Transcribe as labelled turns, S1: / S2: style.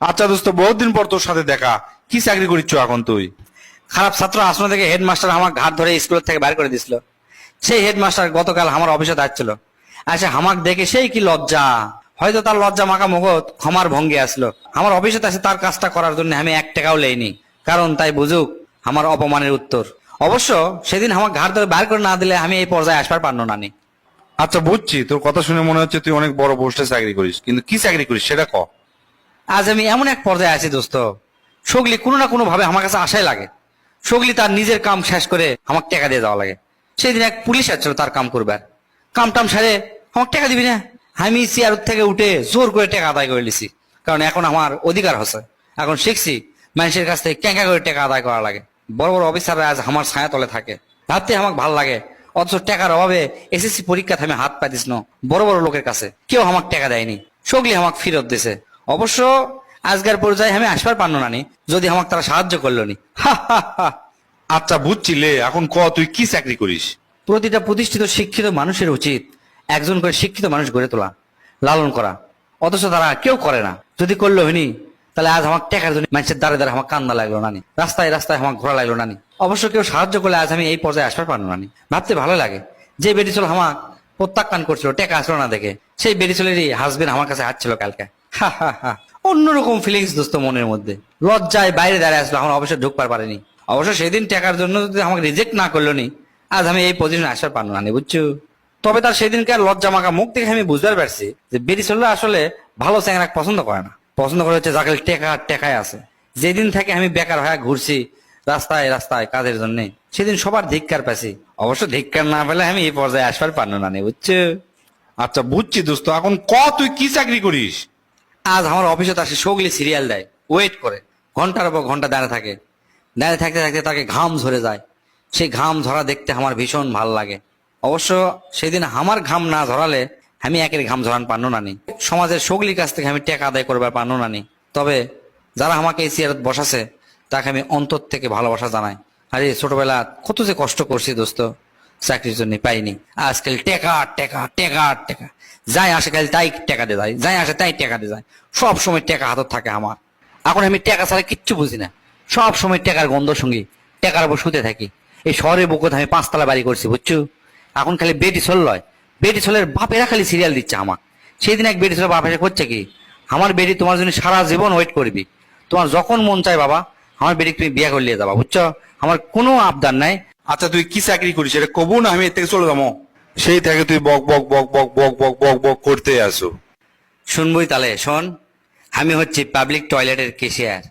S1: আচ্ছা দোস্ত, বহুদিন পর তোর সাথে দেখা। কি চাকরি করিচ্ছ এখন তুই?
S2: খারাপ ছাত্র আসনে থেকে হেডমাস্টার আমার ঘাট ধরে স্কুল থেকে বাইর করে দিছিল। সেই হেডমাস্টার গতকাল আমার অফিসে আসছিল। আচ্ছা হামাক দেখে সেই কি লজ্জা, হয়তো তার লজ্জা মাখা মুখত ক্ষমার ভঙ্গি আসলো। আমার অফিসে আসে তার কাজটা করার জন্য আমি 1 টাকাও লেইনি, কারণ তাই বুঝুক আমার অপমানের উত্তর। অবশ্য সেদিন আমার ঘাট ধরে বাইর করে না দিলে আমি এই পর্যায়ে আসবার পারনো না নি।
S1: আচ্ছা বুঝছি, তোর কথা শুনে মনে হচ্ছে তুই অনেক বড় পোস্টে চাকরি করিস, কিন্তু কি চাকরি করিস সেটা ক।
S2: আজ আমি এমন এক পর্যায়ে আছি দোস্ত, সগলি কোনো না কোনো ভাবে আমার কাছে আশাই লাগে। সগলি তার নিজের কাম শেষ করে আমাকে টাকা দিয়ে দেওয়া লাগে। সেদিন এক পুলিশ আসছিল তার কাম করবার, কাম টাম সারে আমাকে টাকা দিবি না। আমি চেয়ার থেকে উঠে জোর করে টাকা আদায় করে নিছি, কারণ এখন আমার অধিকার হচ্ছে। এখন শিখছি মানুষের কাছ থেকে ক্যাঙ্কা করে টাকা আদায় করা লাগে। বড় বড় অফিসাররা আজ আমার ছায়া তলে থাকে, ভাবতে আমাকে ভাল লাগে। অথচ টাকার অভাবে এসএসসি পরীক্ষাতে আমি হাত পাইতিস না। বড় বড় লোকের কাছে কেউ আমাকে টাকা দেয়নি, সগলি আমাকে ফেরত দিছে। অবশ্য আজকের পর্যায়ে আমি আসবার পারনো না নি, যদি আমাকে তারা সাহায্য করলো নি। হা হা হা।
S1: আচ্ছা বুঝছি লে, এখন ক তুই কি চাকরি করিস?
S2: প্রতিটা প্রতিষ্ঠিত শিক্ষিত মানুষের উচিত একজন করে শিক্ষিত মানুষ গড়ে তোলা, লালন করা। অথচ তারা কেউ করে না। যদি করলো হইনি, তাহলে আজ আমার টাকার জন্য মানুষের দ্বারে দ্বারে আমার কান্না লাগলো নানি, রাস্তায় রাস্তায় আমার ঘোরা লাগলো নানি। অবশ্য কেউ সাহায্য করলে আজ আমি এই পর্যায়ে আসবার পারলো নানি। ভাবতে ভালো লাগে, যে বেটি চল আমার প্রত্যাখ্যান করছিল টাকা আসলো না দেখে, সেই বেটি চলেরই হাজবেন্ড আমার কাছে আসছিল কালকে। হা হা হা। অন্যরকম ফিলিংস দোস্ত মনের মধ্যে। লজ্জায় বাইরে দাঁড়িয়ে আসলো, আমার অবশ্য ঢুকবার পারেনি। অবশ্য সেদিন টাকার জন্য যদি আমাকে রিজেক্ট না করলো নি, আজ আমি এই পজিশনে আসার পারলো না, বুঝছো। তবে তার সেদিনকার লজ্জা মাখা মুখ দেখে আমি বুঝতে পারছি যে বেরি চললে আসলে ভালো চ্যাংরা পছন্দ করে না, পছন্দ করে হচ্ছে যাকে টেকা টেকায় আছে। যেদিন থেকে আমি বেকার হয়ে ঘুরছি রাস্তায় রাস্তায় কাজের জন্য, সেদিন সবার ধিক্কার পাইছি। অবশ্য ধিক্কার না পেলে আমি এই পর্যায়ে আসবার পারলো না, বুঝছো।
S1: আচ্ছা বুঝছি দোস্ত, এখন ক তুই কি চাকরি করিস?
S2: আজ আমার অফিসে আসে সগলি সিরিয়াল দেয়, ওয়েট করে ঘন্টার পর ঘন্টা দাঁড়িয়ে থাকে। দাঁড়িয়ে থাকতে থাকতে তাকে ঘাম ঝরে যায়। সেই ঘাম ঝরা দেখতে আমার ভীষণ ভাল লাগে। অবশ্য সেদিন আমার ঘাম না ঝরালে আমি একের ঘাম ঝরান পারনো নানি, সমাজের সগলির কাছ থেকে আমি টাকা আদায় করবার পারনো নানি। তবে যারা আমাকে এই চেয়ারত বসাছে তাকে আমি অন্তর থেকে ভালোবাসা জানাই। আরে ছোটবেলা কত যে কষ্ট করছি দোস্ত, চাকরির জন্য পাইনি। আজকাল টেকা টেকা টেকা টেকা, যাই আসে কাল তাই টাকা দিয়ে যায়, যাই আসে তাই টাকা দিয়ে যায়। সব সময় টাকা হাতত থাকে আমার। এখন আমি টাকা ছাড়া কিচ্ছু বুঝি না, সব সময় টাকার গন্ধ সঙ্গী, টাকার উপর শুতে থাকি। এই শহরের বুকত আমি 5 তলা বাড়ি করছি, বুঝছো। এখন খালি বেটি ছোল লয়, বেটি ছোলের বাপেরা খালি সিরিয়াল দিচ্ছে আমার। সেই দিন এক বেটি ছোলের বাপ এসে করছে কি, আমার বেটি তোমার জন্য সারা জীবন ওয়েট করবি, তোমার যখন মন চায় বাবা আমার বেটি তুমি বিয়ে করলিয়ে যাবা, বুঝছো। আমার কোনো আবদার নাই।
S1: আচ্ছা তুই কি চাকরি করিস এটা কবু না, আমি এর থেকে চলে যাবো। সেই থেকে তুই বক বক বক বক বক বক বক বক করতে আসো।
S2: শুনবই তাহলে শোন, আমি হচ্ছি পাবলিক টয়লেটের কেশিয়ার।